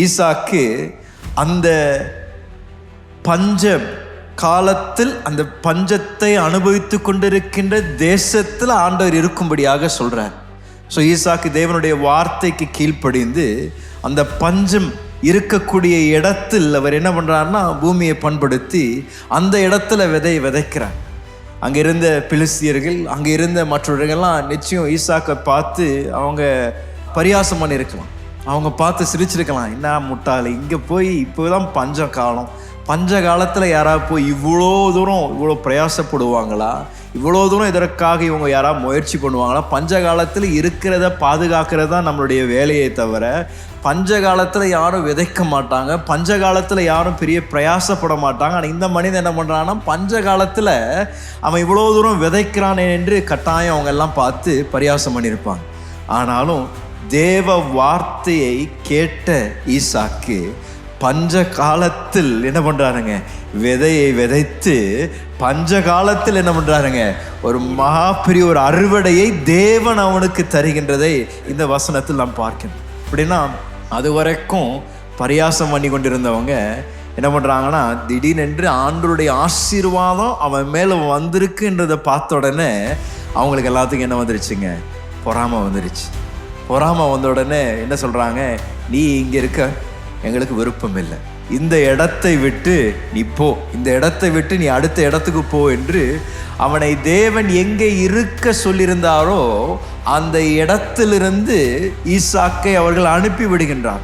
ஈசாக்கு அந்த பஞ்ச காலத்தில் அந்த பஞ்சத்தை அனுபவித்து கொண்டிருக்கின்ற தேசத்தில் ஆண்டவர் இருக்கும்படியாக சொல்றார். ஸோ ஈசாக்கு தேவனுடைய வார்த்தைக்கு கீழ்ப்படிந்து அந்த பஞ்சம் இருக்கக்கூடிய இடத்தில் அவர் என்ன பண்ணுறாருன்னா பூமியை பண்படுத்தி அந்த இடத்துல விதைக்கிறார். அங்கே இருந்த பிலிஸ்தியர்கள், அங்கே இருந்த மற்றவர்கள்லாம் நிச்சயம் ஈசாக்கை பார்த்து அவங்க பரியாசம் பண்ணியிருக்கலாம், அவங்க பார்த்து சிரிச்சிருக்கலாம். என்ன முட்டாளி, இங்கே போய் இப்போதான் பஞ்ச காலத்தில் யாராவது போய் இவ்வளோ தூரம் இவ்வளோ பிரயாசப்படுவாங்களா? இவ்வளோ தூரம் இதற்காக இவங்க யாராவது முயற்சி பண்ணுவாங்களா? பஞ்ச காலத்தில் இருக்கிறத பாதுகாக்கிறது தான் நம்மளுடைய வேலையை தவிர பஞ்ச காலத்தில் யாரும் விதைக்க மாட்டாங்க, பஞ்ச காலத்தில் யாரும் பெரிய பிரயாசப்பட மாட்டாங்க. ஆனால் இந்த மனிதன் என்ன பண்ணுறான்னா பஞ்ச காலத்தில் அவன் இவ்வளோ தூரம் விதைக்கிறானே என்று கட்டாயம் அவங்க எல்லாம் பார்த்து பரியாசம் பண்ணியிருப்பாங்க. ஆனாலும் தேவ வார்த்தையை கேட்ட ஈசாக்கு பஞ்ச காலத்தில் என்ன பண்ணுறாருங்க, விதையை விதைத்து பஞ்ச காலத்தில் என்ன பண்ணுறாருங்க, ஒரு மகா பெரிய ஒரு அறுவடையை தேவன் அவனுக்கு தருகின்றதை இந்த வசனத்தில் நாம் பார்க்கணும். அப்படின்னா அது வரைக்கும் பரியாசம் பண்ணி கொண்டிருந்தவங்க என்ன பண்ணுறாங்கன்னா திடீரென்று ஆண்டவருடைய ஆசீர்வாதம் அவன் மேலே வந்திருக்குன்றதை பார்த்த உடனே அவங்களுக்கு எல்லாத்துக்கும் என்ன வந்துருச்சுங்க, பொறாமை வந்துருச்சு. பொறாமை வந்த உடனே என்ன சொல்கிறாங்க, நீ இங்கே இருக்க எங்களுக்கு விருப்பம் இல்லை, இந்த இடத்தை விட்டு நீ போ, இந்த இடத்தை விட்டு நீ அடுத்த இடத்துக்கு போ என்று அவனை தேவன் எங்கே இருக்க சொல்லியிருந்தாரோ அந்த இடத்திலிருந்து ஈசாக்கை அவர்கள் அனுப்பி விடுகின்றார்.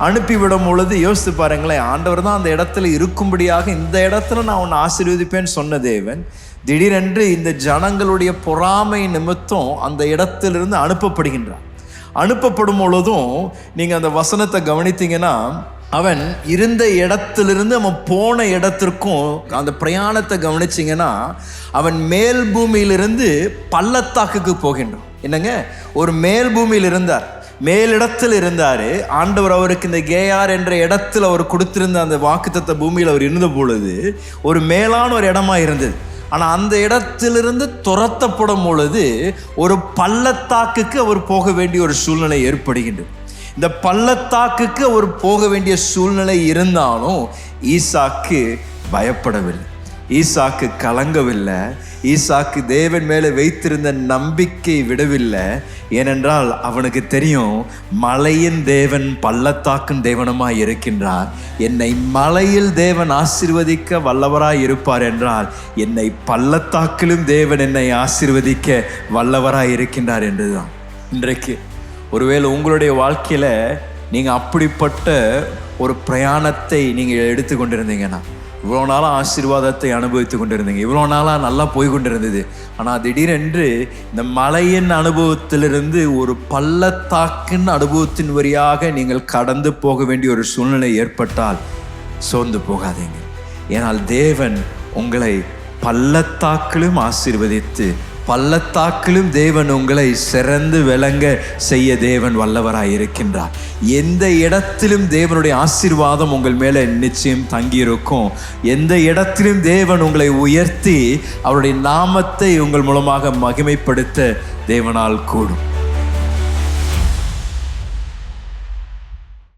அனுப்பிவிடும் பொழுது யோசித்து பாருங்களேன், ஆண்டவர் தான் அந்த இடத்துல இருக்கும்படியாக இந்த இடத்துல நான் உன்னை ஆசீர்வதிப்பேன்னு சொன்ன தேவன் திடீரென்று இந்த ஜனங்களுடைய பொறாமை நிமித்தம் அந்த இடத்திலிருந்து அனுப்பப்படுகின்றார். அனுப்பப்படும் பொழுதும் நீங்கள் அந்த வசனத்தை கவனித்தீங்கன்னா அவன் இருந்த இடத்திலிருந்து அவன் போன இடத்திற்கும் அந்த பிரயாணத்தை கவனிச்சிங்கன்னா அவன் மேல் பூமியிலிருந்து பள்ளத்தாக்குக்கு போகின்றான். என்னங்க, ஒரு மேல் பூமியில் இருந்தார், மேலிடத்தில் இருந்தார். ஆண்டவர் அவருக்கு இந்த கேயார் என்ற இடத்தில் அவர் கொடுத்திருந்த அந்த வாக்குத்தத்த பூமியில் அவர் இருந்த பொழுது ஒரு மேலான ஒரு இடமா இருந்தது. ஆனால் அந்த இடத்திலிருந்து துரத்தப்படும் பொழுது ஒரு பள்ளத்தாக்குக்கு அவர் போக வேண்டிய ஒரு சூழ்நிலை ஏற்படுகின்றது. இந்த பள்ளத்தாக்குக்கு அவர் போக வேண்டிய சூழ்நிலை இருந்தாலும் ஈசாக்கு பயப்படவில்லை, ஈசாக்கு கலங்கவில்லை, ஈசாக்கு தேவன் மேலே வைத்திருந்த நம்பிக்கை விடவில்லை. ஏனென்றால் அவனுக்கு தெரியும், மலையின் தேவன் பள்ளத்தாக்கின் தேவனமாய் இருக்கின்றார். என்னை மலையில் தேவன் ஆசீர்வதிக்க வல்லவராய் இருப்பார் என்றால் என்னை பள்ளத்தாக்கிலும் தேவன் என்னை ஆசீர்வதிக்க வல்லவராய் இருக்கின்றார் என்றுதான். இன்றைக்கு ஒருவேளை உங்களுடைய வாழ்க்கையில் நீங்கள் அப்படிப்பட்ட ஒரு பிரயாணத்தை நீங்கள் எடுத்து கொண்டிருந்தீங்கன்னா, இவ்வளோ நாளாக ஆசீர்வாதத்தை அனுபவித்து கொண்டிருந்தீங்க, இவ்வளோ நாளாக நல்லா போய் கொண்டிருந்தது, ஆனால் திடீரென்று இந்த மலையின் அனுபவத்திலிருந்து ஒரு பள்ளத்தாக்கின் அனுபவத்தின் வழியாக நீங்கள் கடந்து போக வேண்டிய ஒரு சூழ்நிலை ஏற்பட்டால் சோர்ந்து போகாதீங்க. ஏனால் தேவன் உங்களை பள்ளத்தாக்கிலும் ஆசீர்வதித்து பள்ளத்தாக்கிலும் தேவன் உங்களை சிறந்து விளங்க செய்ய தேவன் வல்லவராய் இருக்கின்றார். எந்த இடத்திலும் தேவனுடைய ஆசீர்வாதம் உங்கள் மேலே நிச்சயம் தங்கியிருக்கும். எந்த இடத்திலும் தேவன் உங்களை உயர்த்தி அவருடைய நாமத்தை உங்கள் மூலமாக மகிமைப்படுத்த தேவனால் கூடும்.